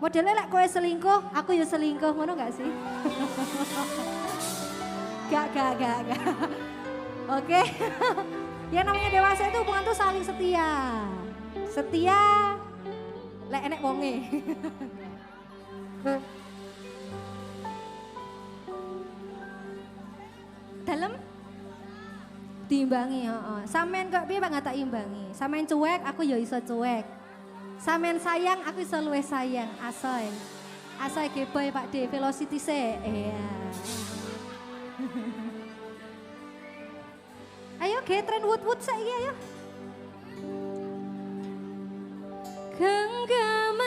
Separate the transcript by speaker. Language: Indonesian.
Speaker 1: Modelnya lek kowe selingkuh, aku ya selingkuh, ngono gak sih? Gak. Oke. Yang namanya dewasa itu hubungan tuh saling setia. Setia, lek enek wonge. Dalam diimbangi, Sampean kok piye Pak tak imbangi. Sampean cuek, aku ya iso cuek. Sampean sayang, aku iso luwih sayang. Asoy. Asoy geboy Pak D, velocity se. Iya. Ayo getren wood saiki ayo. Genggam